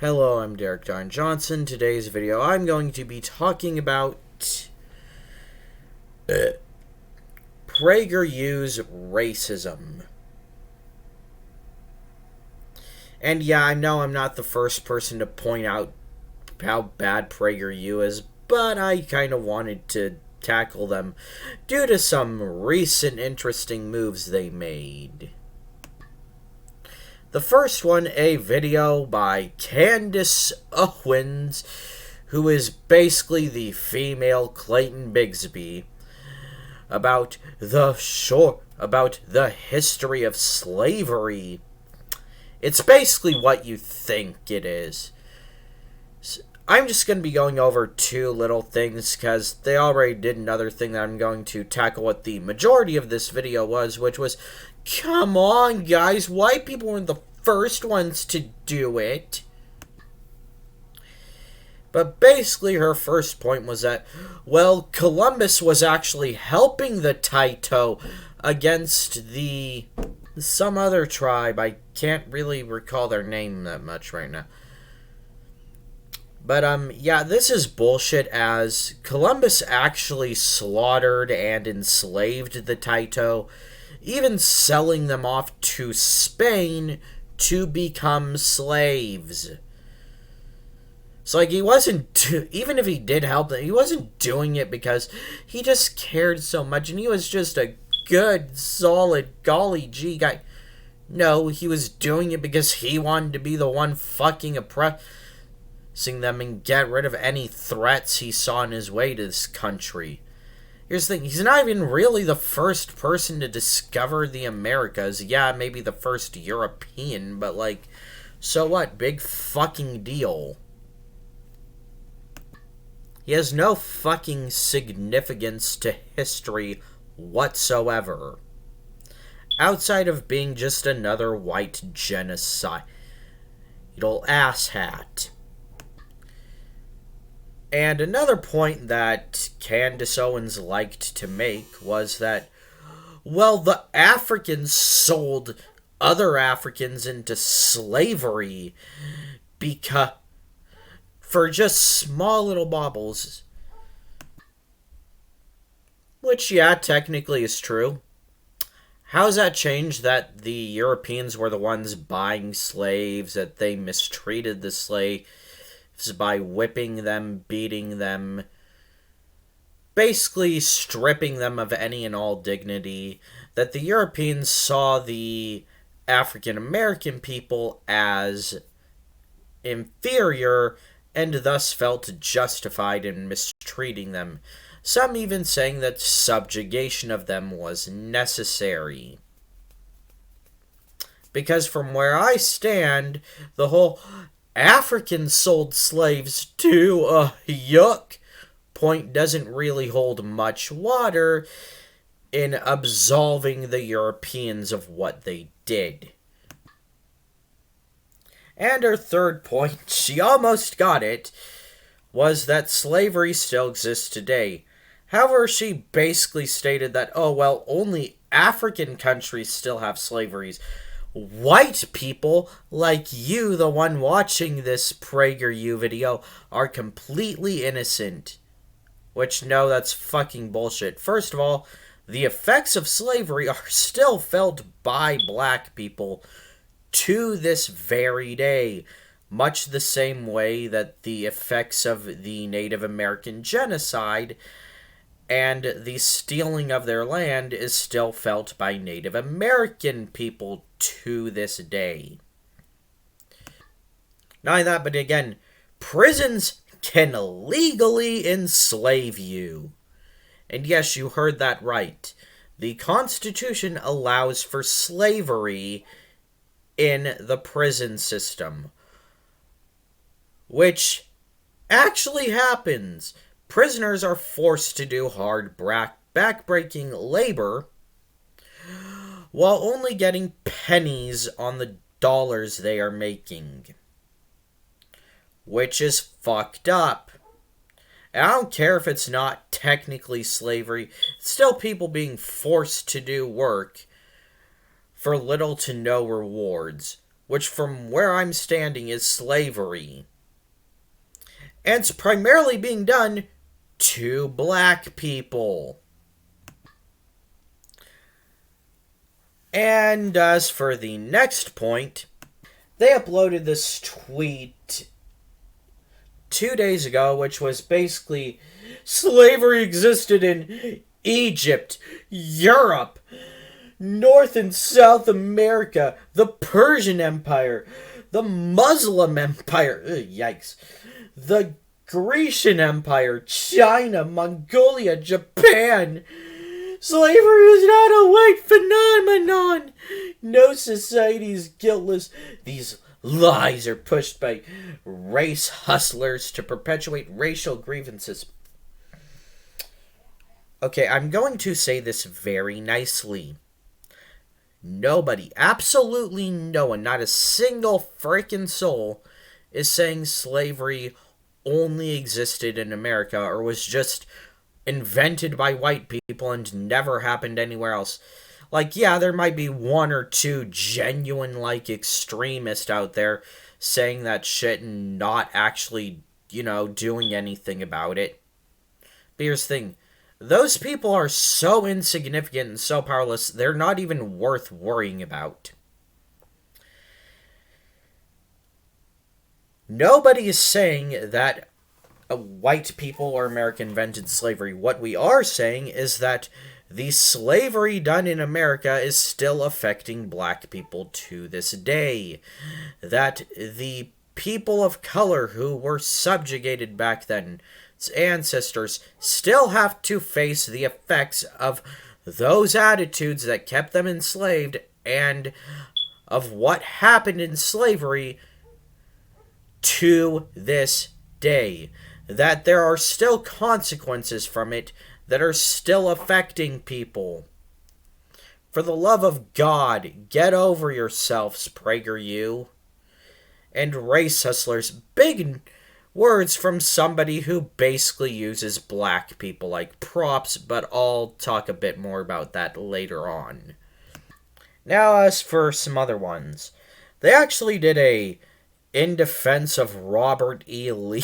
Hello, I'm Derek John Johnson. Today's video I'm going to be talking about PragerU's racism. And yeah, I know I'm not the first person to point out how bad PragerU is, but I kind of wanted to tackle them due to some recent interesting moves they made. The first one, a video by Candace Owens, who is basically the female Clayton Bigsby, about the history of slavery. It's basically what you think it is. I'm just going to be going over two little things because they already did another thing that I'm going to tackle what the majority of this video was, which was, come on guys, white people weren't the first ones to do it. But basically her first point was that, well, Columbus was actually helping the Taito against some other tribe. I can't really recall their name that much right now. But, yeah, this is bullshit, as Columbus actually slaughtered and enslaved the Taito, even selling them off to Spain to become slaves. So, like, he wasn't, even if he did help them, he wasn't doing it because he just cared so much, and he was just a good, solid, golly gee guy. No, he was doing it because he wanted to be the one fucking oppressing them and get rid of any threats he saw on his way to this country. Here's the thing, he's not even really the first person to discover the Americas. Yeah, maybe the first European, but like, so what? Big fucking deal. He has no fucking significance to history whatsoever, outside of being just another white genocidal asshat. And another point that Candace Owens liked to make was that, well, the Africans sold other Africans into slavery for just small little baubles. Which, yeah, technically is true. How does that change that the Europeans were the ones buying slaves, that they mistreated the slaves by whipping them, beating them, basically stripping them of any and all dignity, that the Europeans saw the African American people as inferior and thus felt justified in mistreating them, some even saying that subjugation of them was necessary. Because from where I stand, the whole Africans sold slaves to yuck point doesn't really hold much water in absolving the Europeans of what they did. And her third point, she almost got it, was that slavery still exists today. However, she basically stated that, oh well, only African countries still have slaveries. White people, like you, the one watching this PragerU video, are completely innocent. Which, no, that's fucking bullshit. First of all, the effects of slavery are still felt by black people to this very day. Much the same way that the effects of the Native American genocide and the stealing of their land is still felt by Native American people to this day. Not only that, but again, prisons can legally enslave you. And yes, you heard that right. The Constitution allows for slavery in the prison system, which actually happens. Prisoners are forced to do hard, back-breaking labor while only getting pennies on the dollars they are making, which is fucked up. And I don't care if it's not technically slavery, it's still people being forced to do work for little to no rewards, which from where I'm standing is slavery. And it's primarily being done to black people. And as for the next point, they uploaded this tweet 2 days ago, which was basically slavery existed in Egypt, Europe, North and South America, the Persian Empire, the Muslim Empire, yikes, the Grecian Empire, China, Mongolia, Japan. Slavery is not a white phenomenon. No society is guiltless. These lies are pushed by race hustlers to perpetuate racial grievances. Okay, I'm going to say this very nicely. Nobody, absolutely no one, not a single freaking soul is saying slavery only existed in America or was just invented by white people and never happened anywhere else. Like, yeah, there might be one or two genuine, extremists out there saying that shit and not actually, doing anything about it. But here's the thing. Those people are so insignificant and so powerless, they're not even worth worrying about. Nobody is saying that white people or America invented slavery. What we are saying is that the slavery done in America is still affecting black people to this day. That the people of color who were subjugated back then, its ancestors, still have to face the effects of those attitudes that kept them enslaved and of what happened in slavery to this day. That there are still consequences from it that are still affecting people. For the love of God, get over yourselves, prager. And race hustlers, big words from somebody who basically uses black people like props, but I'll talk a bit more about that later on. Now, as for some other ones, they actually did a in defense of Robert E. Lee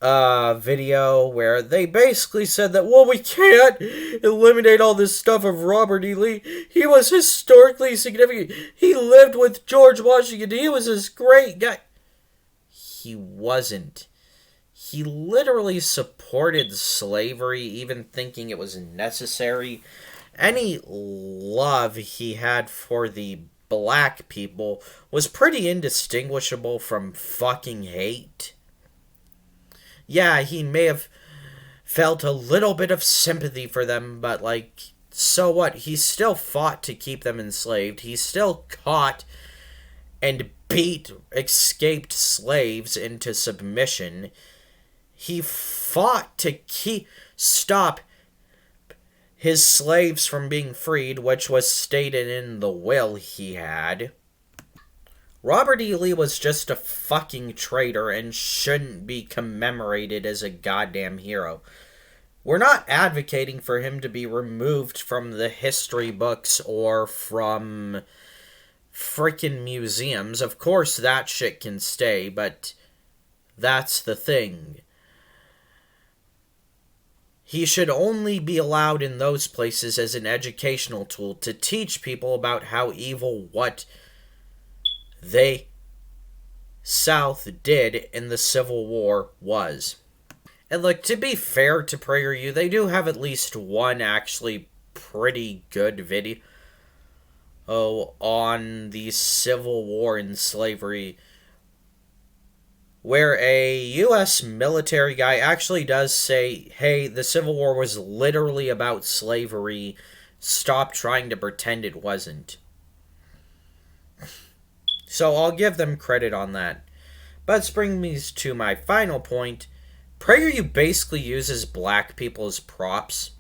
video where they basically said that, well, we can't eliminate all this stuff of Robert E. Lee. He was historically significant. He lived with George Washington. He was this great guy. He wasn't. He literally supported slavery, even thinking it was necessary. Any love he had for the black people was pretty indistinguishable from fucking hate. Yeah, he may have felt a little bit of sympathy for them, but, so what? He still fought to keep them enslaved. He still caught and beat escaped slaves into submission. He fought to stop his slaves from being freed, which was stated in the will he had. Robert E. Lee was just a fucking traitor and shouldn't be commemorated as a goddamn hero. We're not advocating for him to be removed from the history books or from freaking museums. Of course that shit can stay, but that's the thing. He should only be allowed in those places as an educational tool to teach people about how evil what they South did in the Civil War was. And look, to be fair to PragerU, they do have at least one actually pretty good video on the Civil War and slavery, where a U.S. military guy actually does say, hey, the Civil War was literally about slavery. Stop trying to pretend it wasn't. So I'll give them credit on that. But this brings me to my final point. PragerU basically uses black people as props.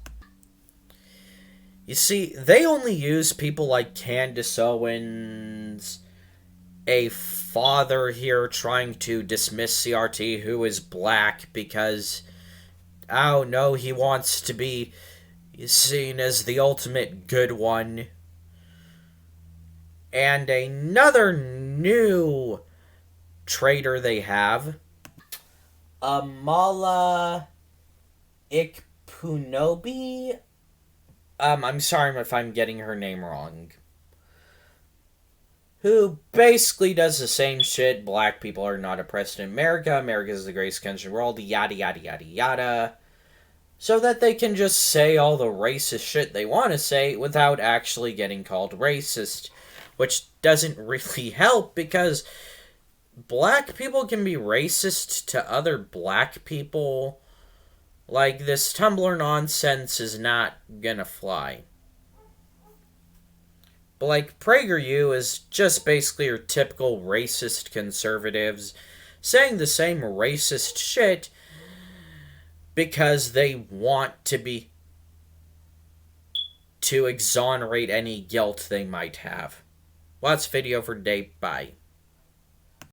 You see, they only use people like Candace Owens, a father here trying to dismiss CRT who is black because, oh no, he wants to be seen as the ultimate good one. And another new traitor they have, Amala Ikpunobi. I'm sorry if I'm getting her name wrong. Who basically does the same shit. Black people are not oppressed in America. America is the greatest country in the world. Yada, yada, yada, yada. So that they can just say all the racist shit they want to say without actually getting called racist. Which doesn't really help because black people can be racist to other black people. Like, this Tumblr nonsense is not gonna fly. But, like, PragerU is just basically your typical racist conservatives saying the same racist shit because they want to exonerate any guilt they might have. Well, that's video for today. Bye.